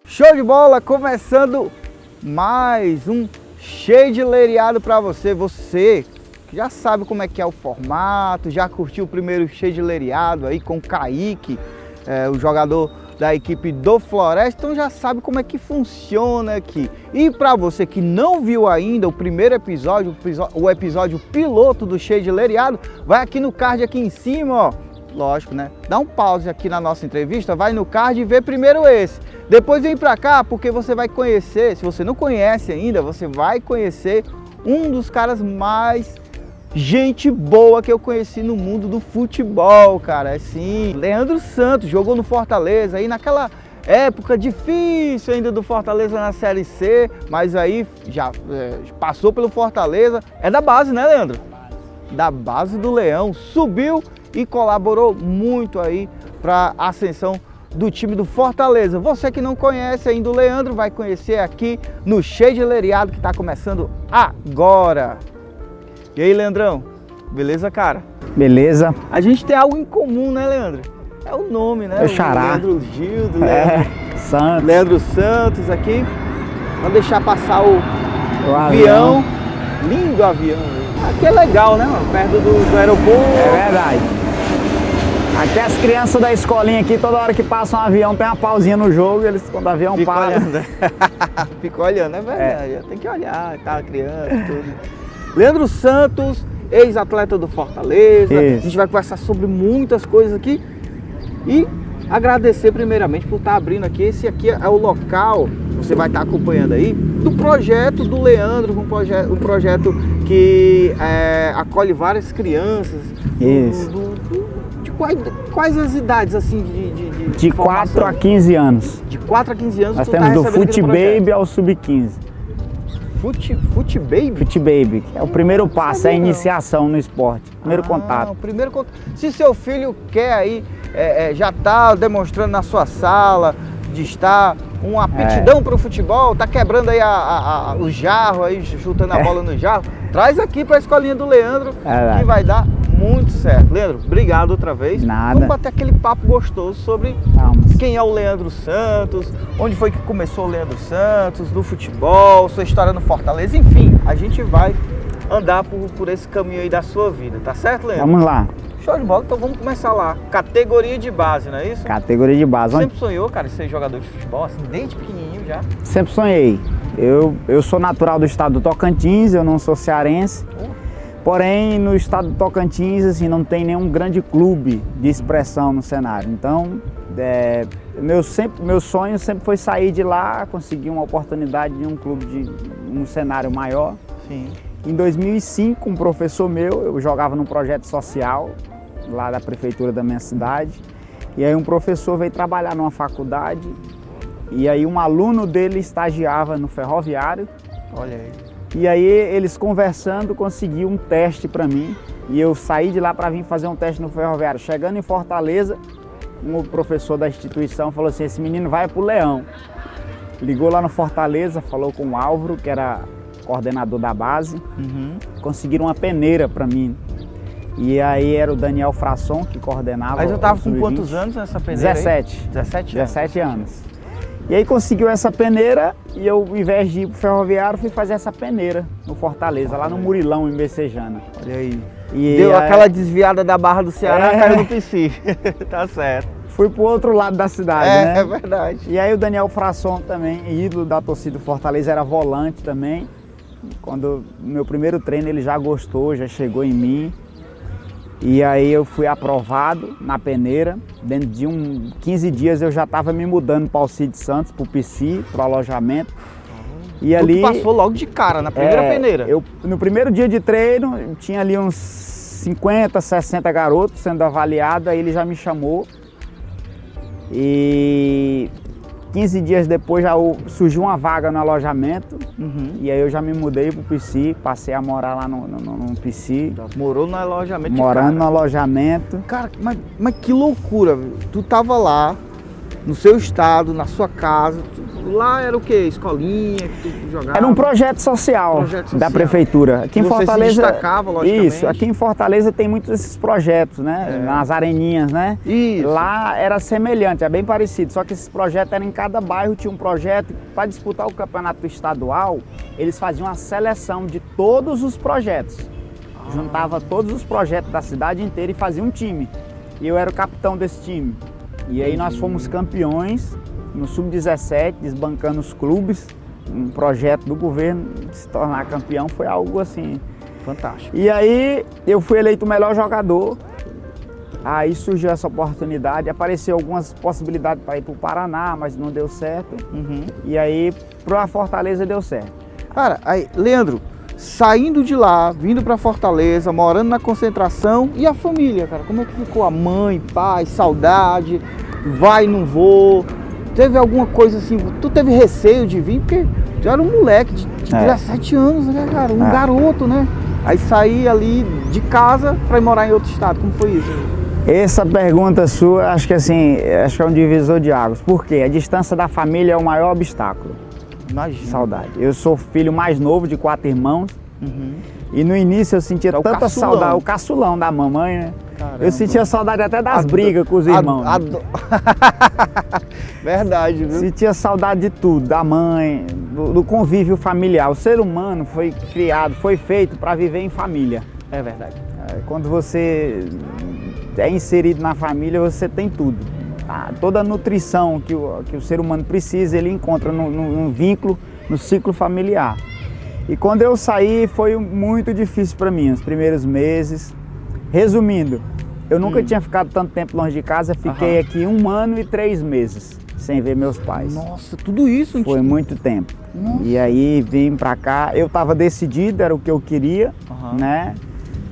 Show de bola, começando mais um Shade Lariado para você. Você que já sabe como é que é o formato, já curtiu o primeiro Shade Lariado aí com o Kaique, o jogador da equipe do Floresta, então já sabe como é que funciona aqui. E para você que não viu ainda o primeiro episódio, o episódio piloto do Shade Lariado, vai aqui no card aqui em cima, ó. Lógico, né? Dá um pause aqui na nossa entrevista, vai no card e vê primeiro esse. Depois vem pra cá porque você vai conhecer, se você não conhece ainda, você vai conhecer um dos caras mais gente boa que eu conheci no mundo do futebol, cara. Assim, Leandro Santos jogou no Fortaleza aí naquela época difícil ainda do Fortaleza na Série C, mas aí já passou pelo Fortaleza. É da base, né, Leandro? Da base do Leão, subiu e colaborou muito aí para a ascensão do time do Fortaleza. Você que não conhece ainda o Leandro vai conhecer aqui no Shade Lariado que está começando agora. E aí, Leandrão? Beleza, cara? Beleza. A gente tem algo em comum, né, Leandro? É o nome, né? O Xará. Leandro Gildo, Santos. Leandro Santos aqui. Vamos deixar passar o avião. Lindo avião. Aqui é legal, né, mano? Perto do aeroporto. É verdade. Aqui as crianças da escolinha aqui, toda hora que passa um avião, tem uma pausinha no jogo, eles quando o avião Fica para. olhando. Fica olhando, é verdade. Tem que olhar, tá, criança, tudo. Leandro Santos, ex-atleta do Fortaleza. Isso. A gente vai conversar sobre muitas coisas aqui. E agradecer primeiramente por estar abrindo aqui. Esse aqui é o local, você vai estar acompanhando aí, do projeto do Leandro, um projeto que acolhe várias crianças. Isso. Quais as idades assim de 4 a 15 anos. De 4 a 15 anos. Nós temos do Fute Baby ao Sub-15. Fute Baby? Fute Baby, é o primeiro passo, é a iniciação no esporte, primeiro contato. Primeiro contato. Se seu filho quer aí, já está demonstrando na sua sala de estar uma aptidão para o futebol, tá quebrando aí o jarro, aí, chutando a bola no jarro, traz aqui para a escolinha do Leandro, que vai dar muito certo. Leandro, obrigado outra vez. Nada. Vamos bater aquele papo gostoso sobre quem é o Leandro Santos, onde foi que começou o Leandro Santos, no futebol, sua história no Fortaleza, enfim, a gente vai andar por esse caminho aí da sua vida, tá certo, Leandro? Vamos lá. Show de bola, então vamos começar lá. Categoria de base, não é isso? Categoria de base. Sempre sonhou, cara, em ser jogador de futebol, assim, desde pequenininho já? Sempre sonhei. Eu sou natural do estado do Tocantins, eu não sou cearense. Porém, no estado do Tocantins, assim, não tem nenhum grande clube de expressão no cenário. Então, meu sonho sempre foi sair de lá, conseguir uma oportunidade de um clube de um cenário maior. Sim. Em 2005, um professor meu, eu jogava num projeto social, lá da prefeitura da minha cidade, e aí um professor veio trabalhar numa faculdade, e aí um aluno dele estagiava no ferroviário. Olha aí. E aí eles conversando conseguiu um teste para mim e eu saí de lá para vir fazer um teste no ferroviário. Chegando em Fortaleza, um professor da instituição falou assim, esse menino vai pro Leão. Ligou lá no Fortaleza, falou com o Álvaro, que era coordenador da base, conseguiram uma peneira para mim. E aí era o Daniel Frasson que coordenava. Mas eu tava com quantos anos nessa peneira? 17. Aí? 17 anos. E aí conseguiu essa peneira e eu, ao invés de ir pro ferroviário, fui fazer essa peneira no Fortaleza, lá no Murilão, em Becejana. Olha aí. E deu aquela desviada da Barra do Ceará, caiu no PC. Tá certo. Fui pro outro lado da cidade, né? É verdade. E aí o Daniel Frasson também, ídolo da torcida do Fortaleza, era volante também. Quando no meu primeiro treino ele já gostou, já chegou em mim. E aí eu fui aprovado na peneira. Dentro de 15 dias eu já estava me mudando para o Alcides Santos, para o PC, para o alojamento. E ali passou logo de cara na primeira peneira? No primeiro dia de treino, tinha ali uns 50, 60 garotos sendo avaliados, aí ele já me chamou. E 15 dias depois já surgiu uma vaga no alojamento. Uhum. E aí eu já me mudei pro PC, passei a morar lá no PC. Morou no alojamento de Morando cara. no alojamento. Cara, mas que loucura, velho. Tu tava lá, no seu estado, na sua casa. Lá era o quê? Escolinha que tu jogava? Era um projeto social, da prefeitura. Aqui em Você Fortaleza. se destacava, logicamente. Isso, aqui em Fortaleza tem muitos desses projetos, né? Nas areninhas, né? Isso. Lá era semelhante, é bem parecido, só que esses projetos eram em cada bairro, tinha um projeto. Para disputar o campeonato estadual, eles faziam a seleção de todos os projetos. Juntava todos os projetos da cidade inteira e fazia um time. E eu era o capitão desse time. E aí nós fomos campeões no Sub-17, desbancando os clubes. Um projeto do governo de se tornar campeão foi algo assim fantástico. E aí eu fui eleito o melhor jogador. Aí surgiu essa oportunidade, apareceu algumas possibilidades para ir para o Paraná, mas não deu certo. Uhum. E aí para Fortaleza deu certo. Cara, aí, Leandro, saindo de lá, vindo para Fortaleza, morando na concentração, e a família, cara? Como é que ficou? A mãe, pai, saudade, vai, não vou? Teve alguma coisa assim, tu teve receio de vir? Porque tu era um moleque de 17 anos, né, cara? Um garoto, né? Aí sair ali de casa para ir morar em outro estado, como foi isso? Essa pergunta sua, acho que assim, acho que é um divisor de águas. Por quê? A distância da família é o maior obstáculo. Imagina. Saudade. Eu sou filho mais novo de 4 irmãos. Uhum. E no início eu sentia tanta caçulão. saudade, o caçulão da mamãe, né? Caramba. Eu sentia saudade até das brigas com os irmãos. Verdade, viu? Sentia saudade de tudo, da mãe, do convívio familiar. O ser humano foi criado, foi feito para viver em família. É verdade. Quando você é inserido na família, você tem tudo. Toda a nutrição que o ser humano precisa, ele encontra no vínculo, no ciclo familiar. E quando eu saí, foi muito difícil para mim, os primeiros meses. Resumindo, eu nunca tinha ficado tanto tempo longe de casa, fiquei aqui 1 ano e 3 meses sem ver meus pais. Nossa, tudo isso? Foi muito tempo. Nossa. E aí vim para cá, eu estava decidido, era o que eu queria, né?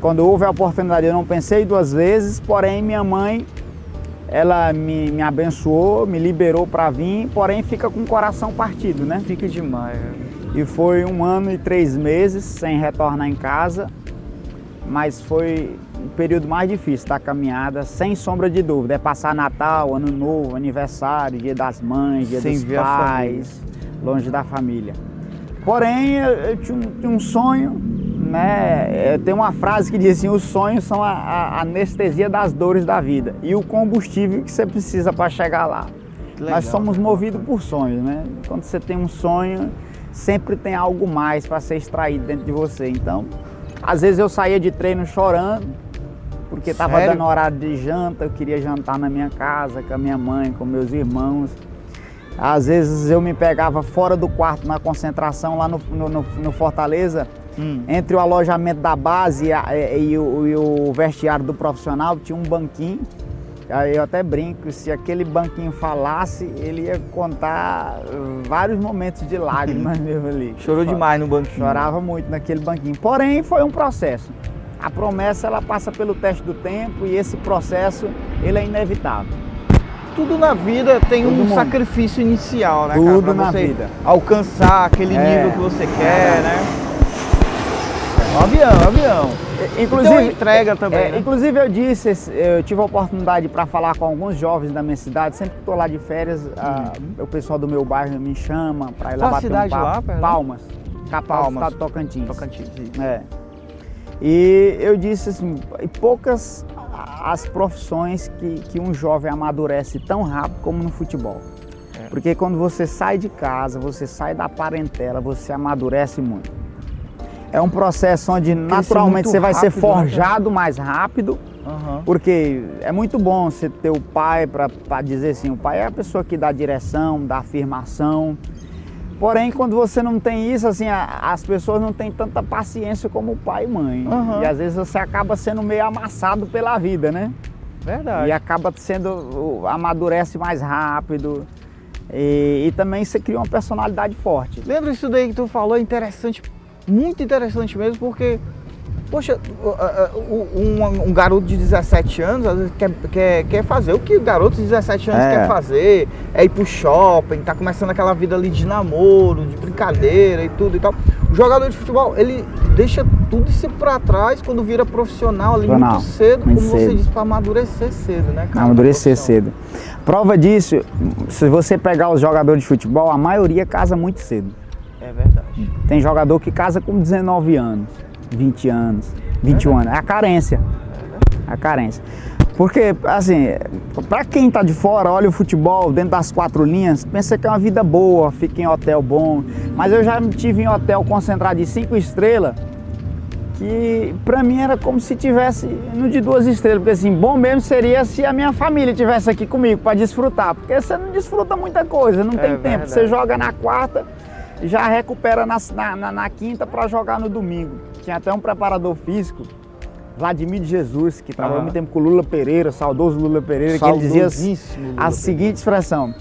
Quando houve a oportunidade, eu não pensei 2 vezes, porém minha mãe, ela me abençoou, me liberou para vir, porém fica com o coração partido, né? Fica demais. E foi 1 ano e 3 meses sem retornar em casa, mas foi o período mais difícil da caminhada, sem sombra de dúvida. É passar Natal, Ano Novo, aniversário, Dia das Mães, Dia dos Pais, longe da família. Porém, eu tinha um sonho, né? Tem uma frase que diz assim: os sonhos são a anestesia das dores da vida e o combustível que você precisa para chegar lá. Legal, nós somos movidos por sonhos, né? Quando você tem um sonho, sempre tem algo mais para ser extraído dentro de você. Então, às vezes eu saía de treino chorando, porque estava dando horário de janta, eu queria jantar na minha casa, com a minha mãe, com meus irmãos. Às vezes eu me pegava fora do quarto na concentração, lá no Fortaleza, entre o alojamento da base e o vestiário do profissional, tinha um banquinho. Aí eu até brinco, se aquele banquinho falasse, ele ia contar vários momentos de lágrimas mesmo ali. Chorou demais no banquinho. Chorava muito naquele banquinho. Porém, foi um processo. A promessa, ela passa pelo teste do tempo e esse processo, ele é inevitável. Tudo na vida tem um sacrifício inicial, né, cara? Tudo na vida. Alcançar aquele nível que você quer, né? Avião. Inclusive, tem uma entrega também, né? Inclusive eu tive a oportunidade para falar com alguns jovens da minha cidade. Sempre que estou lá de férias, o pessoal do meu bairro me chama para ir lá bater um papo. Palmas, capital do estado de Tocantins. Isso. E eu disse assim, poucas as profissões que um jovem amadurece tão rápido como no futebol. Porque quando você sai de casa, você sai da parentela, você amadurece muito. É um processo onde naturalmente você vai ser forjado mais rápido, porque é muito bom você ter o pai para dizer assim, o pai é a pessoa que dá direção, dá afirmação. Porém, quando você não tem isso, assim, as pessoas não têm tanta paciência como o pai e mãe. E às vezes você acaba sendo meio amassado pela vida, né? Verdade. E acaba amadurece mais rápido. E também você cria uma personalidade forte. Lembra isso daí que tu falou? É interessante, muito interessante mesmo, porque Poxa, um garoto de 17 anos às vezes quer fazer o que o garoto de 17 anos quer fazer, é ir pro shopping, tá começando aquela vida ali de namoro, de brincadeira e tudo e tal. O jogador de futebol, ele deixa tudo isso pra trás quando vira profissional ali muito cedo, como você disse, pra amadurecer cedo, né, cara? Amadurecer cedo. Prova disso, se você pegar os jogadores de futebol, a maioria casa muito cedo. É verdade. Tem jogador que casa com 19 anos. 20 anos, 21 anos, é a carência, a carência. Porque, assim, pra quem tá de fora, olha o futebol dentro das 4 linhas, pensa que é uma vida boa, fica em hotel bom, mas eu já tive em hotel concentrado de 5 estrelas, que pra mim era como se tivesse no de 2 estrelas, porque assim, bom mesmo seria se a minha família tivesse aqui comigo pra desfrutar, porque você não desfruta muita coisa, não tem tempo, você joga na quarta, já recupera na quinta para jogar no domingo. Tinha até um preparador físico, Vladimir de Jesus, que trabalhou muito tempo com o Lula Pereira, saudoso Lula Pereira, que ele dizia a seguinte expressão: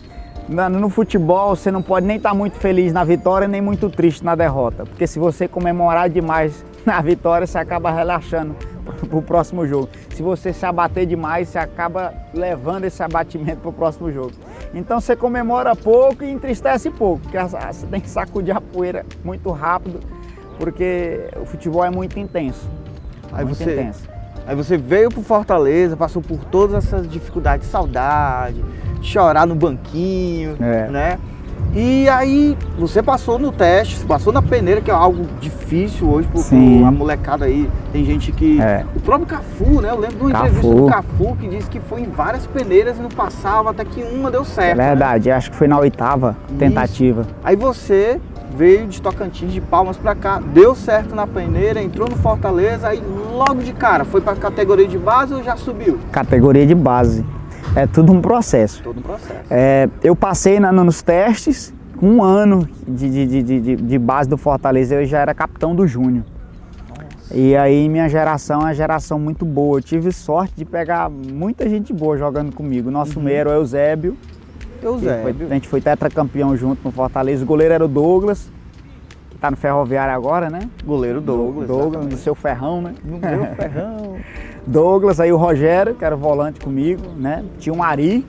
no futebol você não pode nem estar muito feliz na vitória, nem muito triste na derrota, porque se você comemorar demais na vitória, você acaba relaxando para o próximo jogo. Se você se abater demais, você acaba levando esse abatimento para o próximo jogo. Então você comemora pouco e entristece pouco, porque você tem que sacudir a poeira muito rápido, porque o futebol é muito intenso. Aí você veio pro Fortaleza, passou por todas essas dificuldades, saudade, chorar no banquinho, né? E aí você passou no teste, você passou na peneira, que é algo difícil hoje, porque a molecada aí, tem gente que... O próprio Cafu, né? Eu lembro de uma entrevista do Cafu que disse que foi em várias peneiras e não passava, até que uma deu certo. É verdade, né? Acho que foi na 8ª tentativa. Aí você veio de Tocantins, de Palmas pra cá, deu certo na peneira, entrou no Fortaleza, aí logo de cara, foi pra categoria de base ou já subiu? Categoria de base. É tudo um processo. Todo um processo. Eu passei nos testes, com 1 ano de base do Fortaleza, eu já era capitão do Júnior. E aí minha geração é uma geração muito boa. Eu tive sorte de pegar muita gente boa jogando comigo. Nosso meio era o Eusébio. A gente foi tetracampeão junto no Fortaleza. O goleiro era o Douglas, que tá no Ferroviário agora, né? Goleiro Douglas. Douglas, do seu ferrão, né? No meu ferrão. Douglas, aí o Rogério, que era o volante comigo, né? Tinha o Ari,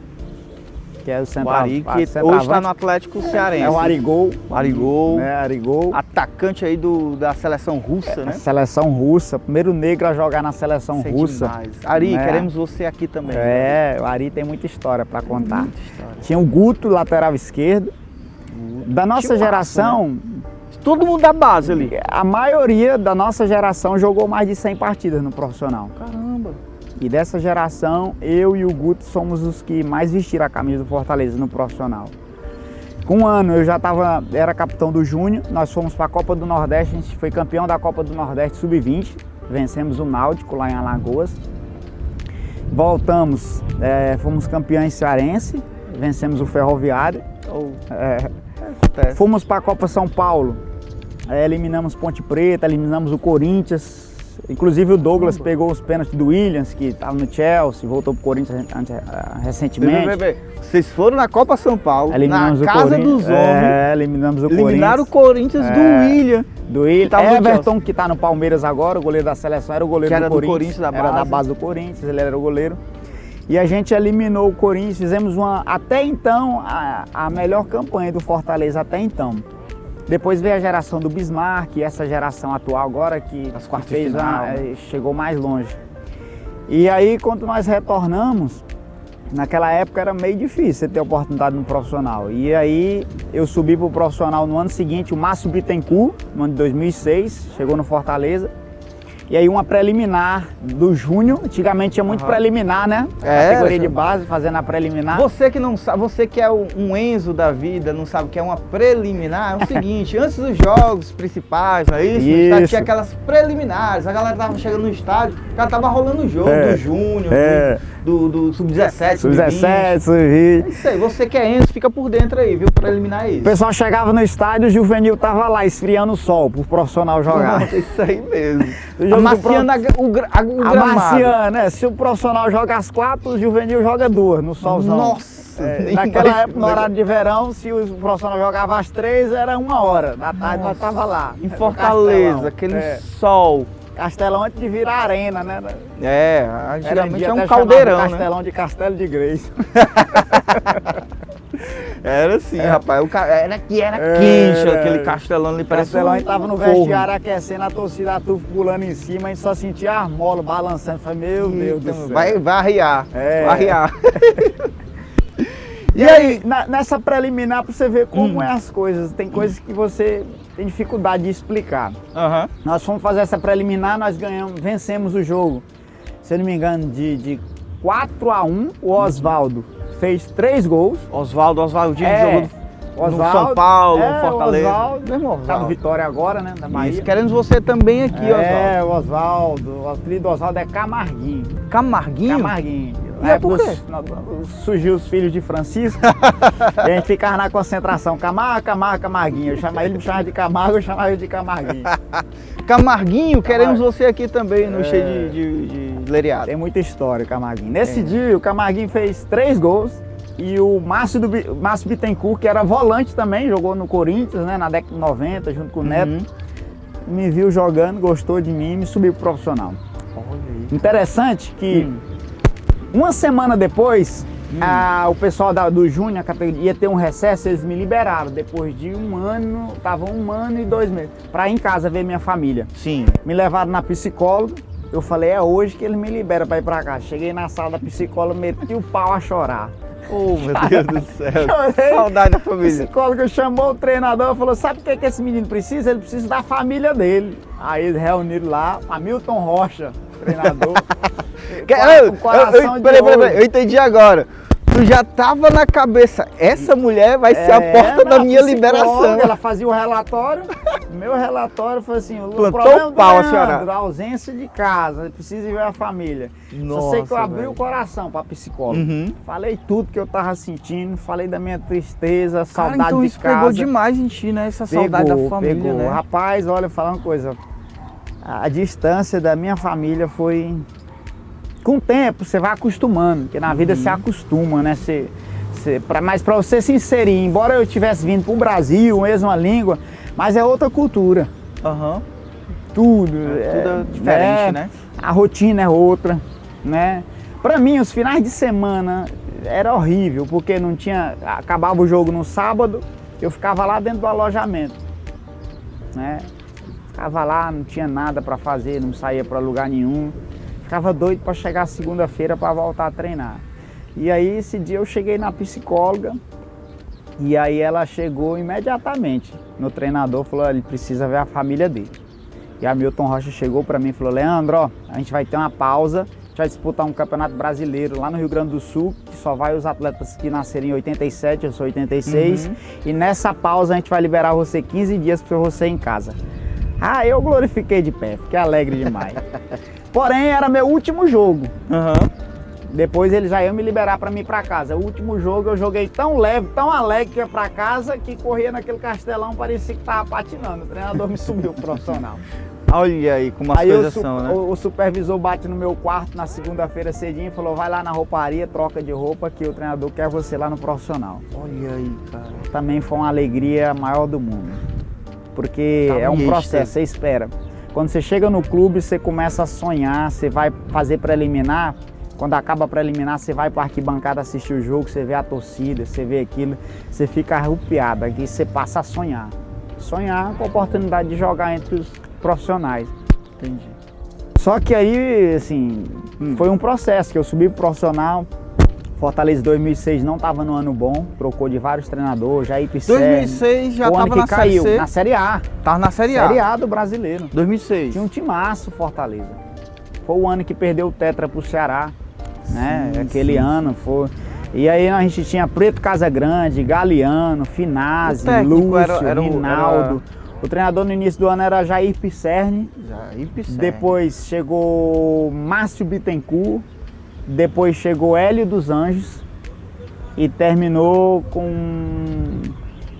que é o central. O Ari, que hoje está no Atlético Cearense. É o Arigol. Arigol. Arigol. Atacante aí da seleção russa, né? A seleção russa, primeiro negro a jogar na seleção russa. Demais. Ari, queremos você aqui também. O Ari tem muita história para contar. Tinha o Guto, lateral esquerdo. Da nossa geração... Né? Todo mundo da base ali. A maioria da nossa geração jogou mais de 100 partidas no profissional. Caramba! E dessa geração, eu e o Guto somos os que mais vestiram a camisa do Fortaleza no profissional. Com 1 ano eu já era capitão do Júnior, nós fomos para a Copa do Nordeste, a gente foi campeão da Copa do Nordeste Sub-20, vencemos o Náutico lá em Alagoas. Voltamos, fomos campeões cearense, vencemos o Ferroviário. Fomos para a Copa São Paulo, eliminamos Ponte Preta, eliminamos o Corinthians. Inclusive o Douglas pegou os pênaltis do Williams, que estava no Chelsea, voltou para o Corinthians recentemente. Vocês foram na Copa São Paulo, eliminamos na casa dos homens. Eliminamos o Eliminaram o Corinthians do William. Everton, que está no Palmeiras agora, o goleiro da seleção, era o goleiro do Corinthians. Era da base do Corinthians, ele era o goleiro. E a gente eliminou o Corinthians, fizemos até então, a melhor campanha do Fortaleza até então. Depois veio a geração do Bismarck, essa geração atual agora que chegou mais longe. E aí, quando nós retornamos, naquela época era meio difícil você ter oportunidade no profissional. E aí eu subi para o profissional no ano seguinte, o Márcio Bittencourt, no ano de 2006, chegou no Fortaleza. E aí uma preliminar do Júnior, antigamente tinha muito preliminar, né? Categoria de base, fazendo a preliminar. Você que não sabe, você que é um Enzo da vida, não sabe o que é uma preliminar, é o seguinte, antes dos jogos principais, não é isso? No estádio tinha aquelas preliminares, a galera tava chegando no estádio, já tava rolando o jogo do Júnior, do Sub-17, Sub-17, Sub-20. É isso aí, você que é Enzo, fica por dentro aí, viu? Preliminar é isso. O pessoal chegava no estádio, o juvenil tava lá esfriando o sol pro profissional jogar. Nossa, isso aí mesmo. Amaciando o gramado. Amaciando, né? Se o profissional joga às 4, o juvenil joga 2 no solzão. Nossa! Naquela época, no horário de verão, se o profissional jogava às 3, era 1 hora da tarde, nós tava lá. Em Fortaleza, aquele sol Castelão antes de virar arena, né? É, Era, geralmente é um até caldeirão, chamava né? Castelão de Castelo de Greis. Era assim, rapaz. Era Era. quente aquele castelão ali, parecia Castelão, a gente tava no forno. vestiário aquecendo, a torcida tufo pulando em cima, a gente só sentia as molas balançando. Falei, meu Deus do céu. Vai arriar, É. vai arriar. E aí, nessa preliminar, pra você ver como é as coisas, tem coisas que você tem dificuldade de explicar. Aham. Nós fomos fazer essa preliminar, nós vencemos o jogo, se eu não me engano, de 4-1, o Oswaldo fez 3 gols. Oswaldinho jogou no Oswaldo, São Paulo, Fortaleza. Oswaldo, Mesmo tá no Oswaldo. Vitória agora, né, da Bahia. Isso, queremos você também aqui, Oswaldo. O Oswaldo, o apelido do Oswaldo é Camarguinho. Camarguinho? Camarguinho. E é por quê? Surgiu os filhos de Francisco, e a gente ficava na concentração, Camarguinho. Eu chamava ele de Camargo, eu chamava ele de Camarguinho. Camarguinho, queremos você aqui também no cheio de Leriado. Tem muita história, Camarguinho. Nesse dia, o Camarguinho fez 3 gols e o Márcio Bittencourt, que era volante também, jogou no Corinthians, né, na década de 90, junto com o Neto, me viu jogando, gostou de mim e me subiu pro profissional. Olha aí. Interessante que uma semana depois, o pessoal do Júnior ia ter um recesso, eles me liberaram. Depois de um ano, tava 1 ano e 2 meses, pra ir em casa ver minha família. Sim. Me levaram na psicóloga, eu falei, é hoje que ele me libera pra ir pra casa. Cheguei na sala da psicóloga, meti o pau a chorar. Oh, meu Deus do céu. Chorei. Saudade da A família. psicóloga chamou o treinador e falou, sabe o que esse menino precisa? Ele precisa da família dele. Aí eles reuniram lá, Hamilton Rocha, treinador. Peraí, eu entendi agora. Tu já tava na cabeça, essa mulher vai ser a porta da minha liberação. Ela fazia o relatório, meu relatório foi assim, Plantou o problema o pau, do senhora. Leandro, a ausência de casa, precisa ver a família. Só sei que eu abri o coração pra psicóloga. Falei tudo que eu tava sentindo, falei da minha tristeza, saudade Cara, então de isso casa. pegou demais em ti, né? Essa saudade da família, né? Rapaz, olha, falar uma coisa, a distância da minha família foi... Com o tempo você vai acostumando, porque na vida você acostuma, né? Mas para você se inserir, embora eu tivesse vindo para o Brasil, mesma língua, mas é outra cultura. Tudo é diferente, né? A rotina é outra, né? Para mim, os finais de semana era horrível, porque não tinha... Acabava o jogo no sábado, eu ficava lá dentro do alojamento, né? Ficava lá, não tinha nada para fazer, não saía para lugar nenhum. Ficava doido para chegar segunda-feira para voltar a treinar. E aí esse dia eu cheguei na psicóloga e aí ela chegou imediatamente no treinador, falou, ele precisa ver a família dele. E a Hamilton Rocha chegou para mim e falou, Leandro, ó, a gente vai ter uma pausa, a gente vai disputar um campeonato brasileiro lá no Rio Grande do Sul, que só vai os atletas que nasceram em 87, eu sou 86, e nessa pausa a gente vai liberar você 15 dias para você ir em casa. Ah, eu glorifiquei de pé, fiquei alegre demais. Porém, era meu último jogo. Depois eles já iam me liberar para mim ir para casa. O último jogo eu joguei tão leve, tão alegre que ia para casa, que corria naquele castelão, parecia que tava patinando. O treinador me subiu pro profissional. Olha aí como as coisas são, né? O supervisor bate no meu quarto na segunda-feira cedinho e falou, vai lá na rouparia, troca de roupa que o treinador quer você lá no profissional. Olha aí, cara. Também foi uma alegria maior do mundo. Porque é um processo, você espera. Quando você chega no clube, você começa a sonhar, você vai fazer preliminar. Quando acaba a preliminar, você vai para a arquibancada assistir o jogo, você vê a torcida, você vê aquilo, você fica arrupiado, aqui você passa a sonhar. Sonhar com a oportunidade de jogar entre os profissionais. Entendi. Só que aí, assim, foi um processo que eu subi pro profissional. Fortaleza 2006 não estava no ano bom, trocou de vários treinadores, Jair Pisserni. 2006 já estava na Série C? Na Série A. Tava na Série A. Série A do brasileiro. 2006. Tinha um timaço Fortaleza. Foi o ano que perdeu o Tetra pro Ceará, né? Aquele ano foi. E aí a gente tinha Preto Casagrande, Galeano, Finazzi, Lúcio, Rinaldo. O treinador no início do ano era Jair Pisserni. Depois chegou Márcio Bittencourt. Depois chegou Hélio dos Anjos e terminou com...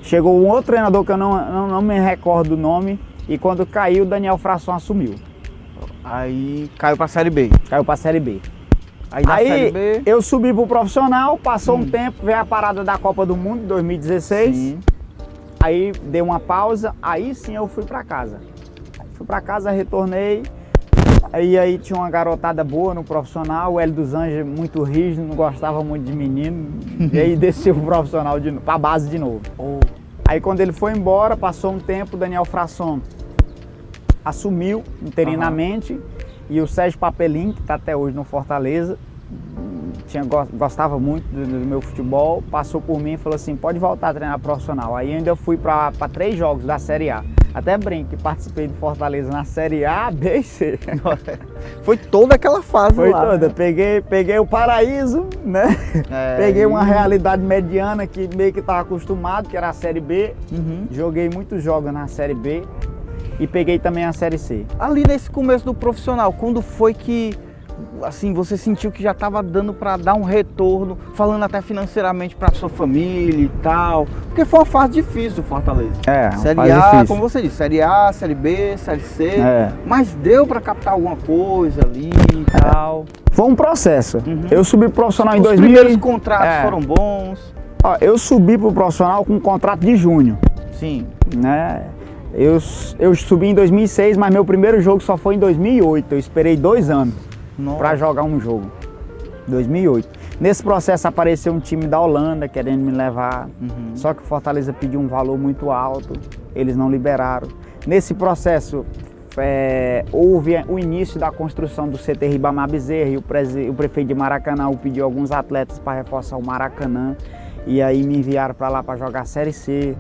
Chegou um outro treinador que eu não me recordo do nome e quando caiu, Daniel Frasson assumiu. Aí caiu pra Série B. Caiu pra Série B. Aí Série B... eu subi pro profissional, passou um tempo, veio a parada da Copa do Mundo, 2016. Sim. Aí dei uma pausa, aí sim eu fui pra casa. Fui pra casa, retornei. Aí tinha uma garotada boa no profissional, o Hélio dos Anjos muito rígido, não gostava muito de menino. E aí desceu pro profissional pra base de novo. Aí quando ele foi embora, passou um tempo, o Daniel Frasson assumiu interinamente. E o Sérgio Papelim, que está até hoje no Fortaleza, gostava muito do meu futebol, passou por mim e falou assim, pode voltar a treinar profissional. Aí ainda fui para 3 jogos da Série A. Até brinco que participei do Fortaleza na Série A, B e C. Foi toda aquela fase Foi lá. toda. Né? Peguei o paraíso, né? Peguei uma realidade mediana que meio que estava acostumado, que era a Série B. Joguei muitos jogos na Série B e peguei também a Série C. Ali nesse começo do profissional, quando foi que assim, você sentiu que já estava dando para dar um retorno, falando até financeiramente para sua família e tal? Porque foi uma fase difícil do Fortaleza. Série A, difícil. Como você disse, Série A, Série B, Série C, mas deu para captar alguma coisa ali e tal? Foi um processo. Eu subi pro profissional em 2000. Os primeiros contratos foram bons? Ó, eu subi pro profissional com um contrato de junho. Sim. Né? Eu subi em 2006, mas meu primeiro jogo só foi em 2008. Eu esperei 2 anos. Para jogar um jogo, 2008. Nesse processo apareceu um time da Holanda querendo me levar, só que o Fortaleza pediu um valor muito alto, eles não liberaram. Nesse processo houve o início da construção do CT Ribamar Bezerra e o prefeito de Maracanã pediu alguns atletas para reforçar o Maracanã e aí me enviaram para lá para jogar a Série C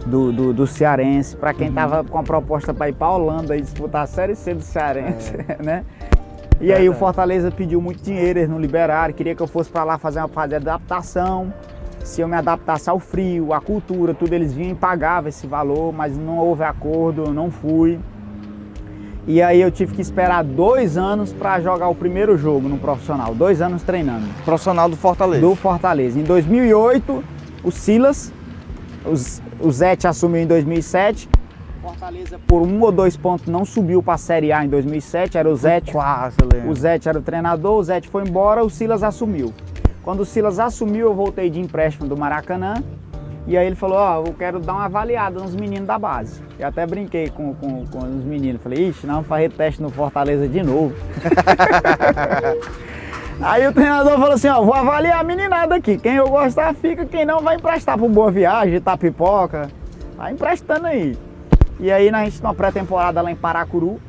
do Cearense, para quem estava com a proposta para ir para a Holanda e disputar a Série C do Cearense, né? E aí o Fortaleza pediu muito dinheiro, eles não liberaram, queria que eu fosse para lá fazer uma fase de adaptação. Se eu me adaptasse ao frio, à cultura, tudo, eles vinham e pagavam esse valor, mas não houve acordo, eu não fui. E aí eu tive que esperar 2 anos para jogar o primeiro jogo no profissional, 2 anos treinando. Profissional do Fortaleza? Do Fortaleza. Em 2008, o Silas, o Zete assumiu em 2007. Fortaleza, por 1 ou 2 pontos, não subiu para a Série A em 2007, era o Zete. Quase, o Zete era o treinador, o Zete foi embora, o Silas assumiu. Quando o Silas assumiu, eu voltei de empréstimo do Maracanã, e aí ele falou, eu quero dar uma avaliada nos meninos da base. Eu até brinquei com os meninos, falei, ixi, nós vamos fazer teste no Fortaleza de novo. Aí o treinador falou assim, vou avaliar a meninada aqui, quem eu gostar fica, quem não vai emprestar pro Boa Viagem, Itapipoca, vai emprestando aí. E aí a gente numa pré-temporada lá em Paracuru,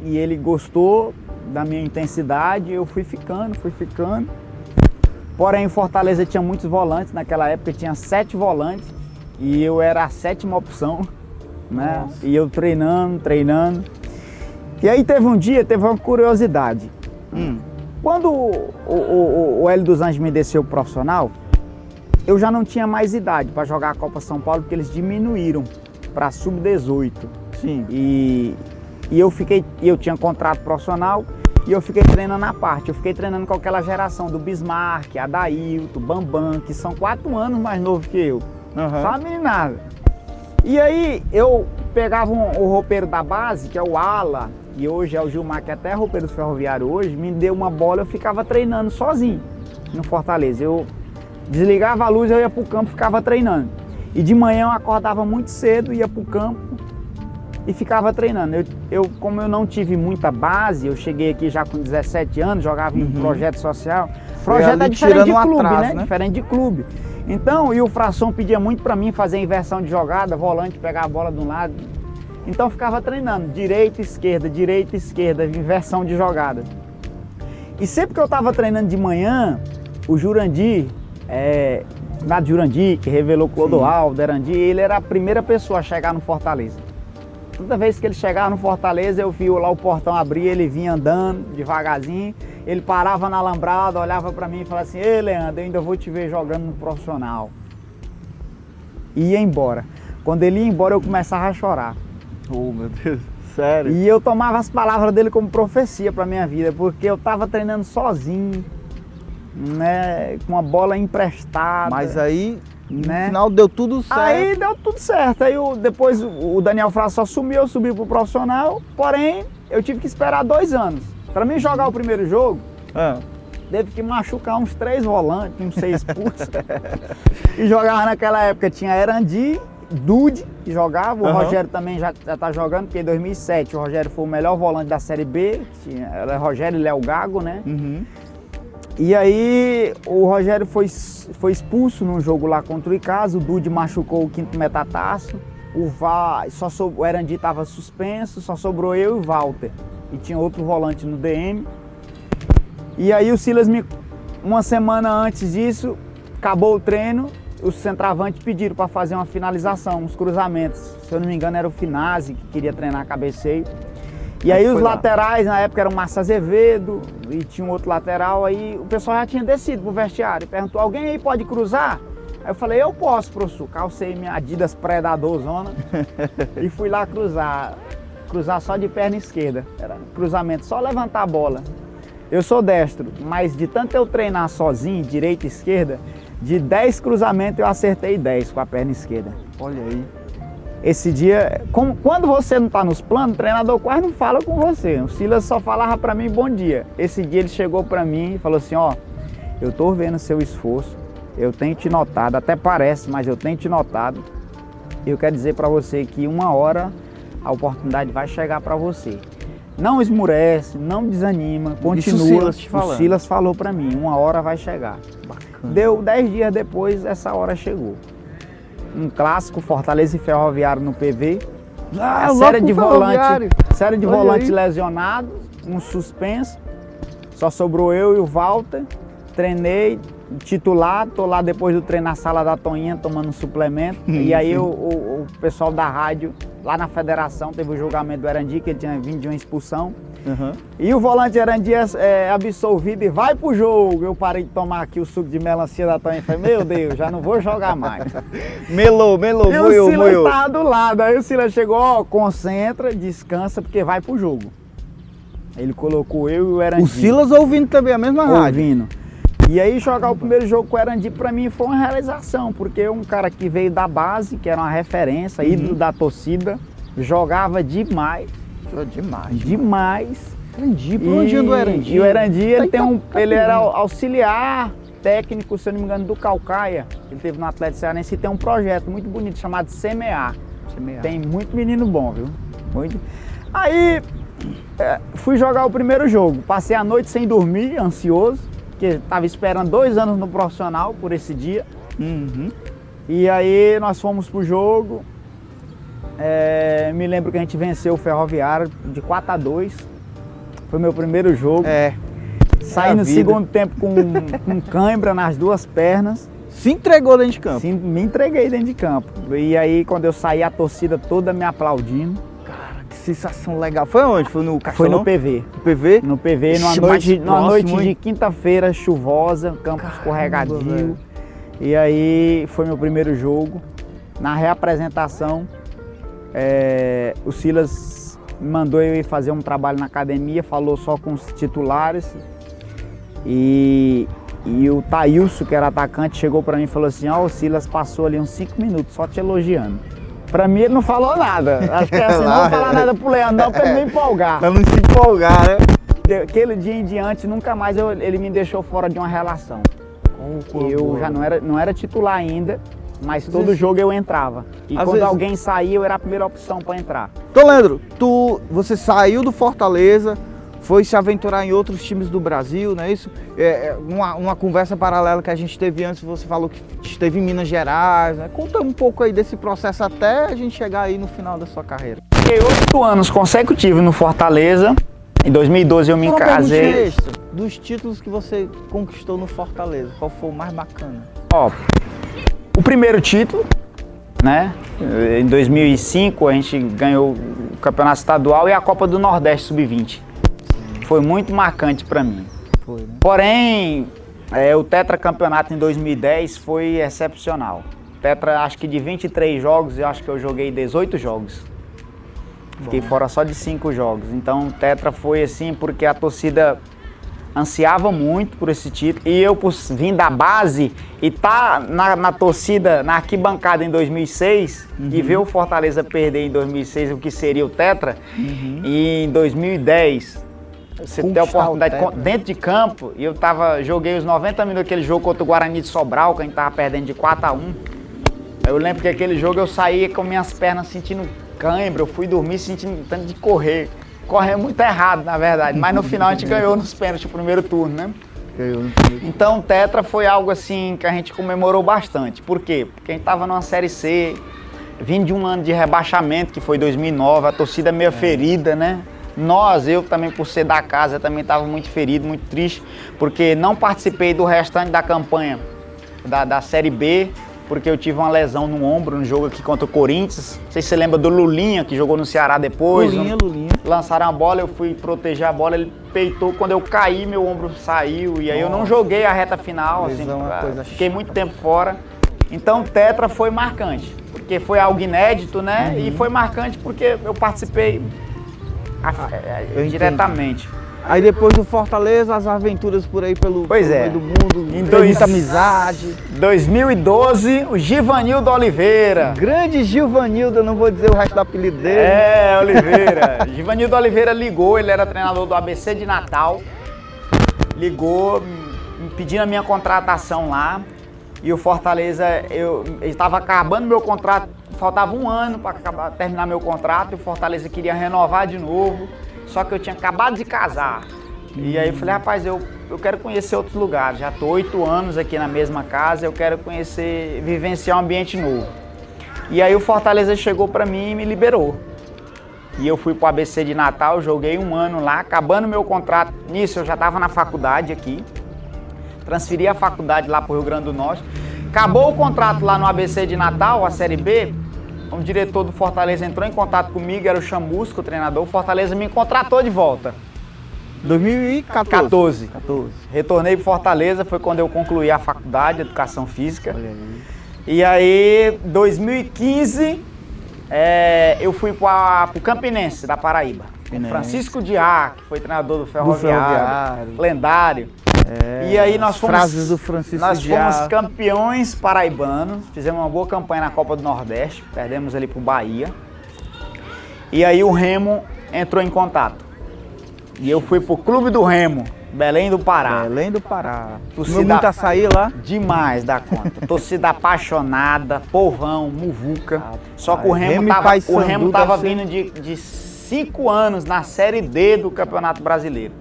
e ele gostou da minha intensidade, eu fui ficando. Porém, em Fortaleza tinha muitos volantes, naquela época tinha 7 volantes, e eu era a 7ª opção, né? E eu treinando. E aí teve uma curiosidade. Quando o Hélio dos Anjos me desceu pro profissional, eu já não tinha mais idade para jogar a Copa São Paulo, porque eles diminuíram para sub-18. Sim. E eu tinha contrato profissional e eu fiquei treinando à parte. Eu fiquei treinando com aquela geração do Bismarck, Adailton, Bambam, que são 4 anos mais novos que eu. Só uma meninada. E aí eu pegava o roupeiro da base, que é o Ala, e hoje é o Gilmar, que é até roupeiro do Ferroviário hoje, me deu uma bola, eu ficava treinando sozinho no Fortaleza. Eu desligava a luz, eu ia pro campo e ficava treinando. E de manhã eu acordava muito cedo, ia pro campo e ficava treinando. Como eu não tive muita base, eu cheguei aqui já com 17 anos, jogava em projeto social. Projeto é diferente de clube, né? Diferente de clube. Então, e o Frasson pedia muito para mim fazer inversão de jogada, volante, pegar a bola de um lado. Então eu ficava treinando, direita, esquerda, inversão de jogada. E sempre que eu estava treinando de manhã, o Jurandir, Nath Jurandir, que revelou Clodoaldo, Erandir, ele era a primeira pessoa a chegar no Fortaleza. Toda vez que ele chegava no Fortaleza, eu via lá o portão abrir, ele vinha andando devagarzinho, ele parava na alambrada, olhava para mim e falava assim, ei Leandro, eu ainda vou te ver jogando no profissional. E ia embora. Quando ele ia embora, eu começava a chorar. Oh, meu Deus, sério? E eu tomava as palavras dele como profecia para minha vida, porque eu estava treinando sozinho, né, com a bola emprestada. Mas aí, no final, deu tudo certo. Aí deu tudo certo. Aí depois o Daniel Frasson assumiu, eu subi pro profissional, porém eu tive que esperar 2 anos. Para mim jogar o primeiro jogo, teve que machucar uns 3 volantes, uns 6 expulsos. E jogava naquela época, tinha Erandir Dude que jogava, o Aham. Rogério também já tá jogando, porque em 2007 o Rogério foi o melhor volante da Série B, era Rogério e Léo Gago, né? Uhum. E aí o Rogério foi expulso num jogo lá contra o Icasa, o Dude machucou o quinto metatarso, o Erandi estava suspenso, só sobrou eu e o Walter. E tinha outro volante no DM. E aí o Silas, uma semana antes disso, acabou o treino, os centravantes pediram para fazer uma finalização, uns cruzamentos. Se eu não me engano era o Finazzi que queria treinar cabeceio. E aí os laterais, na época, eram o Márcio Azevedo e tinha um outro lateral, aí o pessoal já tinha descido pro vestiário e perguntou, alguém aí pode cruzar? Aí eu falei, eu posso, professor. Calcei minha Adidas Predadorzona e fui lá cruzar só de perna esquerda. Era cruzamento, só levantar a bola. Eu sou destro, mas de tanto eu treinar sozinho, direita e esquerda, de 10 cruzamentos eu acertei 10 com a perna esquerda. Olha aí. Esse dia, quando você não está nos planos, o treinador quase não fala com você. O Silas só falava para mim bom dia. Esse dia ele chegou para mim e falou assim, ó, eu tô vendo seu esforço, eu tenho te notado, até parece, mas eu tenho te notado. Eu quero dizer para você que uma hora a oportunidade vai chegar para você. Não esmurece, não desanima, continua. Isso o Silas te falando. O Silas falou para mim, uma hora vai chegar. Bacana. Deu 10 dias depois, essa hora chegou. Um clássico, Fortaleza e Ferroviário no PV. Ah, a série de volante aí. lesionado, um suspenso. Só sobrou eu e o Walter. Treinei, titular, tô lá depois do treino na sala da Toninha tomando um suplemento. E aí o pessoal da rádio, lá na federação, teve o julgamento do Erandi, que ele tinha vindo de uma expulsão. Uhum. E o volante Erandi é absolvido e vai pro jogo. Eu parei de tomar aqui o suco de melancia da Toninha e falei, meu Deus, já não vou jogar mais. Melou, E o Silas estava do lado, aí o Silas chegou, ó, concentra, descansa, porque vai pro jogo. Ele colocou eu e o Erandi. O Silas ouvindo também a mesma rádio. Ouvindo. E aí jogar o primeiro jogo com o Erandi pra mim foi uma realização, porque um cara que veio da base, que era uma referência, ídolo da torcida, jogava demais. Demais. Erandi, por onde anda o Erandi? E o Erandi, ele era auxiliar técnico, se eu não me engano, do Caucaia. Ele teve no Atlético Cearense e tem um projeto muito bonito chamado Semear. Tem muito menino bom, viu? Muito. Aí fui jogar o primeiro jogo. Passei a noite sem dormir, ansioso, porque estava esperando 2 anos no profissional por esse dia. Uhum. E aí nós fomos pro jogo. Me lembro que a gente venceu o Ferroviário de 4-2. Foi meu primeiro jogo. Saí no segundo tempo com cãibra nas 2 pernas. Se entregou dentro de campo? Sim, me entreguei dentro de campo. E aí quando eu saí, a torcida toda me aplaudindo. Cara, que sensação legal. Foi onde? Foi no Foi Castelão? no PV. No PV? No PV, numa noite de quinta-feira, chuvosa, campo escorregadio. Velho. E aí foi meu primeiro jogo. Na reapresentação, o Silas me mandou eu ir fazer um trabalho na academia, falou só com os titulares. E o Thailson, que era atacante, chegou pra mim e falou assim, ó, o Silas passou ali uns 5 minutos só te elogiando. Pra mim ele não falou nada. Acho que assim, não vou falar nada pro Leandro não, pra ele não empolgar. Pra não se empolgar, né? Aquele dia em diante, nunca mais ele me deixou fora de uma relação. Eu já não era titular ainda, mas todo jogo eu entrava. E quando alguém saía, eu era a primeira opção para entrar. Então, Leandro, você saiu do Fortaleza, foi se aventurar em outros times do Brasil, não é isso? Uma conversa paralela que a gente teve antes, você falou que esteve em Minas Gerais, né? Conta um pouco aí desse processo até a gente chegar aí no final da sua carreira. Fiquei 8 anos consecutivos no Fortaleza. Em 2012 eu me casei. Dos títulos que você conquistou no Fortaleza, qual foi o mais bacana? Ó, o primeiro título, né? Em 2005 a gente ganhou o Campeonato Estadual e a Copa do Nordeste Sub-20. Foi muito marcante para mim. Foi, né? Porém, o tetracampeonato em 2010 foi excepcional. Tetra, acho que de 23 jogos, eu acho que eu joguei 18 jogos. Fiquei fora só de 5 jogos. Então, o tetra foi assim porque a torcida ansiava muito por esse título. E eu, por vir da base e tá na torcida, na arquibancada em 2006, e ver o Fortaleza perder em 2006 o que seria o tetra, e em 2010... Você tem a oportunidade dentro de campo, e joguei os 90 minutos daquele jogo contra o Guarani de Sobral, que a gente tava perdendo de 4-1. Aí eu lembro que aquele jogo eu saí com minhas pernas sentindo cãibra, eu fui dormir sentindo tanto de correr. Correr muito errado, na verdade, mas no final a gente ganhou nos pênaltis o primeiro turno, né? Então o Tetra foi algo assim que a gente comemorou bastante. Por quê? Porque a gente estava numa Série C, vindo de um ano de rebaixamento, que foi 2009, a torcida meio ferida, né? Eu também, por ser da casa, também estava muito ferido, muito triste, porque não participei do restante da campanha da Série B, porque eu tive uma lesão no ombro no jogo aqui contra o Corinthians. Não sei se você lembra do Lulinha, que jogou no Ceará depois. Lulinha. Lançaram a bola, eu fui proteger a bola, ele peitou. Quando eu caí, meu ombro saiu. E aí eu não joguei a reta final, assim, fiquei muito tempo fora. Então o Tetra foi marcante, porque foi algo inédito, né? E foi marcante porque eu participei diretamente. Aí depois do Fortaleza, as aventuras por aí pelo meio do mundo, muita amizade. 2012, o Givanildo Oliveira. Grande Givanildo, eu não vou dizer o resto do apelido dele. Oliveira. Givanildo Oliveira ligou, ele era treinador do ABC de Natal. Ligou, me pedindo a minha contratação lá. E o Fortaleza, ele estava acabando meu contrato, faltava um ano para terminar meu contrato. E o Fortaleza queria renovar de novo. Só que eu tinha acabado de casar. E aí eu falei, rapaz, eu quero conhecer outros lugares. Já estou 8 anos aqui na mesma casa, eu quero conhecer, vivenciar um ambiente novo. E aí o Fortaleza chegou para mim e me liberou. E eu fui para o ABC de Natal, joguei um ano lá, acabando meu contrato. Nisso eu já estava na faculdade aqui. Transferi a faculdade lá para o Rio Grande do Norte. Acabou o contrato lá no ABC de Natal, a Série B. O diretor do Fortaleza entrou em contato comigo, era o Chamusco, o treinador. O Fortaleza me contratou de volta. 2014. Retornei para Fortaleza, foi quando eu concluí a faculdade de Educação Física. Olha aí. E aí, 2015, eu fui para o Campinense, da Paraíba. Francisco Diá, que foi treinador do Ferroviário. Lendário. E aí nós fomos campeões paraibanos, fizemos uma boa campanha na Copa do Nordeste, perdemos ali pro Bahia. E aí o Remo entrou em contato. E eu fui pro Clube do Remo, Belém do Pará. Belém do Pará. Muito açaí lá? Demais da conta. Torcida apaixonada, povão, muvuca. Só que o Remo tava vindo de 5 anos na Série D do Campeonato Brasileiro.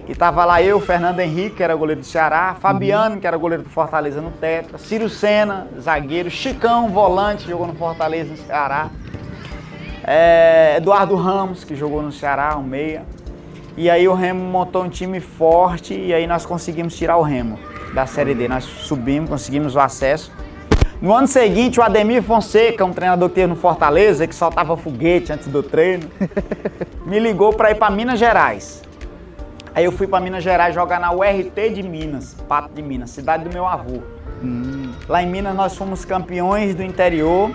E tava lá eu, Fernando Henrique, que era goleiro do Ceará, Fabiano, que era goleiro do Fortaleza no Tetra, Ciro Sena, zagueiro, Chicão, volante, jogou no Fortaleza no Ceará, Eduardo Ramos, que jogou no Ceará, um meia. E aí o Remo montou um time forte e aí nós conseguimos tirar o Remo da Série D. Nós subimos, conseguimos o acesso. No ano seguinte, o Ademir Fonseca, um treinador que teve no Fortaleza, que soltava foguete antes do treino, me ligou para ir para Minas Gerais. Aí eu fui para Minas Gerais jogar na URT de Minas, Pato de Minas, cidade do meu avô. Lá em Minas nós fomos campeões do interior,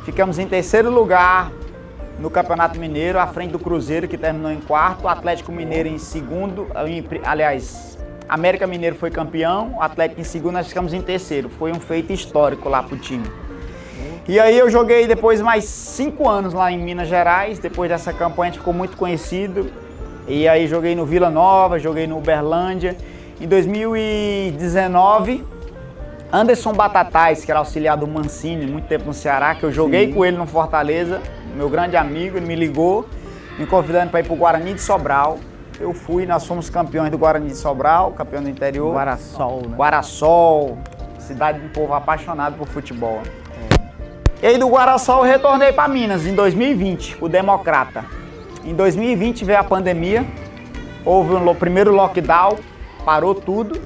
ficamos em 3º lugar no Campeonato Mineiro, à frente do Cruzeiro, que terminou em 4º, o Atlético Mineiro em 2º, aliás, América Mineiro foi campeão, o Atlético em 2º, nós ficamos em 3º. Foi um feito histórico lá pro time. E aí eu joguei depois mais 5 anos lá em Minas Gerais, depois dessa campanha a gente ficou muito conhecido. E aí joguei no Vila Nova, joguei no Uberlândia. Em 2019, Anderson Batatais, que era auxiliar do Mancini, muito tempo no Ceará, que eu joguei com ele no Fortaleza, meu grande amigo, ele me ligou, me convidando para ir para o Guarani de Sobral. Eu fui, nós fomos campeões do Guarani de Sobral, campeão do interior. Guarassol, né? Guarassol, cidade de um povo apaixonado por futebol. E aí do Guarassol eu retornei para Minas em 2020, o Democrata. Em 2020 veio a pandemia, houve o primeiro lockdown, parou tudo.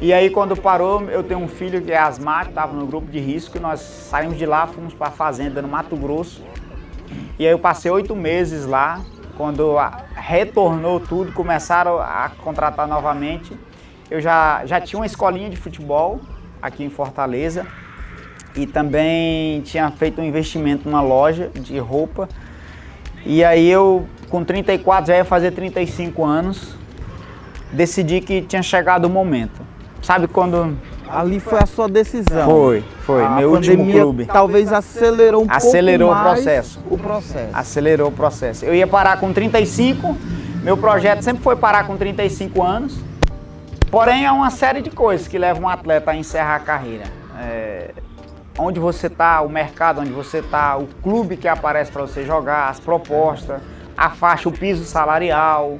E aí quando parou, eu tenho um filho que é asmático, estava no grupo de risco, e nós saímos de lá, fomos para a fazenda no Mato Grosso. E aí eu passei 8 meses lá, quando retornou tudo, começaram a contratar novamente. Eu já tinha uma escolinha de futebol aqui em Fortaleza e também tinha feito um investimento numa loja de roupa. E aí eu, com 34, já ia fazer 35 anos, decidi que tinha chegado o momento. Sabe quando... Ali foi a sua decisão. Foi. Meu último clube. Talvez acelerou pouco mais o processo. Acelerou o processo. Eu ia parar com 35, meu projeto sempre foi parar com 35 anos. Porém, há uma série de coisas que levam um atleta a encerrar a carreira. onde você está, o mercado onde você está, o clube que aparece para você jogar, as propostas, a faixa, o piso salarial.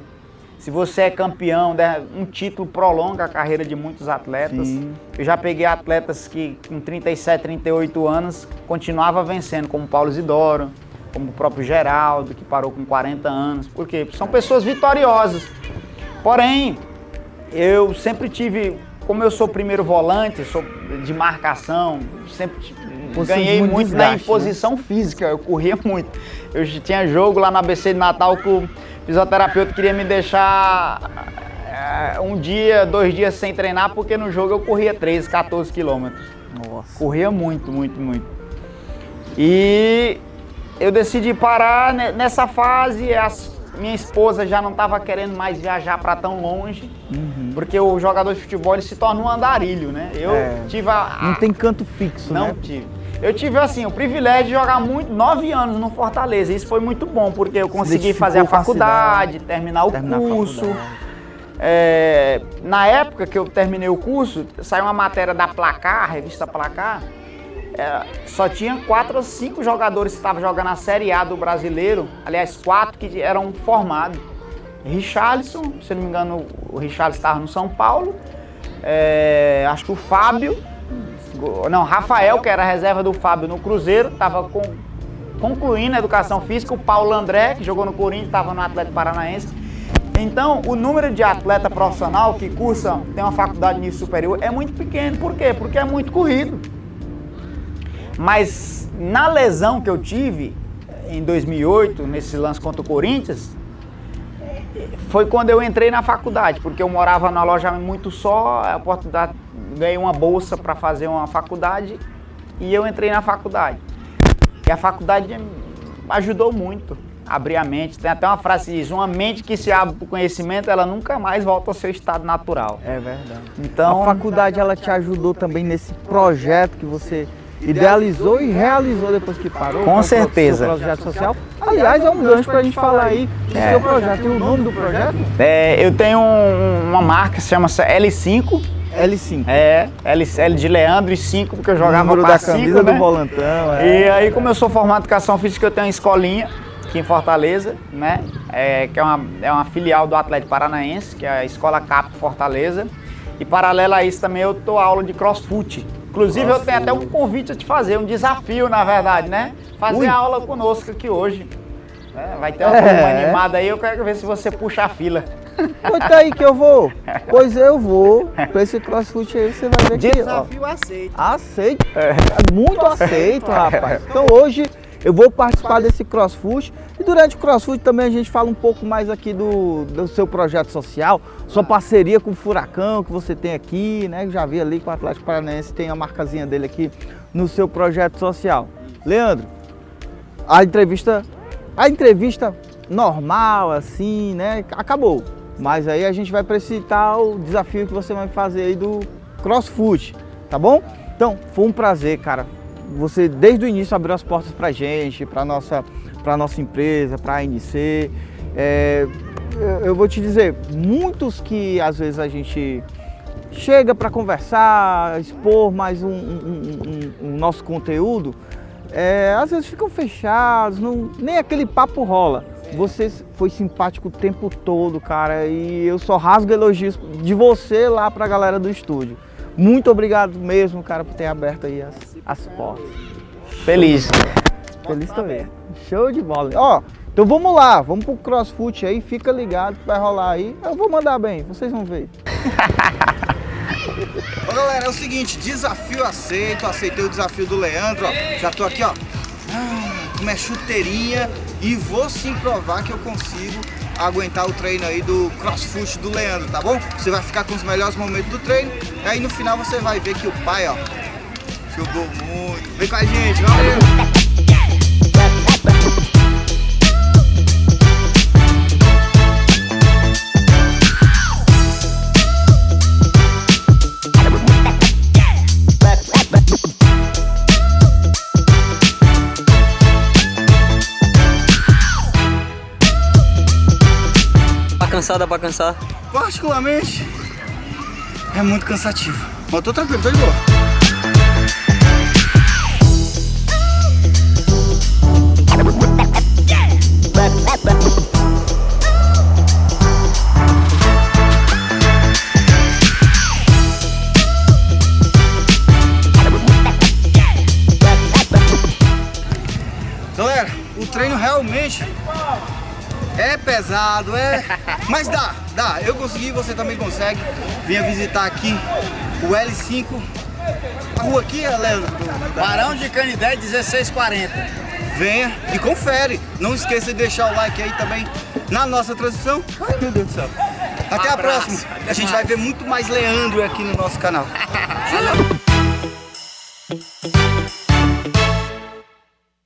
Se você é campeão, né, um título prolonga a carreira de muitos atletas. Sim. Eu já peguei atletas que com 37, 38 anos continuava vencendo, como Paulo Isidoro, como o próprio Geraldo, que parou com 40 anos. Por quê? São pessoas vitoriosas. Porém, eu sempre tive, como eu sou primeiro volante, sou de marcação, sempre ganhei muito na imposição física, eu corria muito. Eu tinha jogo lá na ABC de Natal que o fisioterapeuta queria me deixar um dia, 2 dias sem treinar, porque no jogo eu corria 13, 14 quilômetros. Nossa. Corria muito, muito, muito. E eu decidi parar nessa fase. Minha esposa já não estava querendo mais viajar para tão longe, porque o jogador de futebol ele se torna um andarilho, né? Eu tive Não tem canto fixo, não né? tive. Eu tive assim o privilégio de jogar 9 anos no Fortaleza. Isso foi muito bom, porque eu consegui fazer a faculdade, terminar o curso. Na época que eu terminei o curso, saiu uma matéria da Placar, a revista Placar. Só tinha 4 ou 5 jogadores que estavam jogando a Série A do Brasileiro. Aliás, 4 que eram formados. Richarlison, se não me engano, o Richarlison estava no São Paulo. Acho que o Fábio, não, Rafael, que era a reserva do Fábio no Cruzeiro, estava concluindo a educação física. O Paulo André, que jogou no Corinthians, estava no Atlético Paranaense. Então, o número de atleta profissional que cursa, tem uma faculdade de nível superior, é muito pequeno. Por quê? Porque é muito corrido. Mas na lesão que eu tive em 2008, nesse lance contra o Corinthians, foi quando eu entrei na faculdade, porque eu morava numa loja muito só, a oportunidade, ganhei uma bolsa para fazer uma faculdade e eu entrei na faculdade. E a faculdade ajudou muito a abrir a mente. Tem até uma frase que diz: uma mente que se abre para o conhecimento, ela nunca mais volta ao seu estado natural. É verdade. Então, a faculdade ela te ajudou também nesse projeto que você idealizou e realizou depois que parou? Com certeza. Seu projeto social. Aliás, é um gancho pra gente falar aí do seu projeto. Tem o nome do projeto? Eu tenho uma marca que se chama L5. L5. L de Leandro e 5, porque eu jogava número pra da 5, camisa né? do volantão. E aí, como eu sou formado em educação física, eu tenho uma escolinha aqui em Fortaleza, né? Que é uma filial do Atlético Paranaense, que é a Escola Cap Fortaleza. E paralelo a isso também eu dou aula de crossfit. Inclusive eu tenho até um convite a te fazer, um desafio na verdade, né? Fazer a aula conosco aqui hoje. Vai ter uma turma animada aí, eu quero ver se você puxa a fila. Conta aí que eu vou. Pois eu vou. Pra esse crossfit aí você vai ver que... Desafio aceito. Aceito. Muito aceito, rapaz. Então hoje eu vou participar desse crossfit. E durante o crossfit também a gente fala um pouco mais aqui do seu projeto social, sua parceria com o Furacão que você tem aqui, né? Eu já vi ali com o Atlético Paranaense, tem a marcazinha dele aqui no seu projeto social. Leandro, a entrevista normal, assim, né? Acabou. Mas aí a gente vai precitar o desafio que você vai fazer aí do crossfit, tá bom? Então, foi um prazer, cara. Você desde o início abriu as portas pra gente, pra nossa empresa, para a ANC. Eu vou te dizer, muitos que às vezes a gente chega para conversar, expor mais um nosso conteúdo, às vezes ficam fechados, nem aquele papo rola. Você foi simpático o tempo todo, cara, e eu só rasgo elogios de você lá para a galera do estúdio. Muito obrigado mesmo, cara, por ter aberto aí as portas. Feliz. Feliz também. Show de bola. Ó, então vamos lá, vamos pro crossfit aí, fica ligado que vai rolar aí. Eu vou mandar bem, vocês vão ver. Ô galera, é o seguinte, desafio aceito, aceitei o desafio do Leandro, ó. Já tô aqui, ó, com minha chuteirinha e vou sim provar que eu consigo aguentar o treino aí do crossfit do Leandro, tá bom? Você vai ficar com os melhores momentos do treino e aí no final você vai ver que o pai, ó, jogou muito. Vem com a gente, valeu! Dá pra cansar? Particularmente, é muito cansativo. Mas eu tô tranquilo, tô de boa. Galera, o treino realmente é pesado, mas dá. Eu consegui, você também consegue. Venha visitar aqui o L5. A rua aqui, Leandro? Barão de Canidé 1640. Venha e confere. Não esqueça de deixar o like aí também na nossa transmissão. Ai, meu Deus do céu. Até a próxima. A gente vai ver muito mais Leandro aqui no nosso canal. Valeu.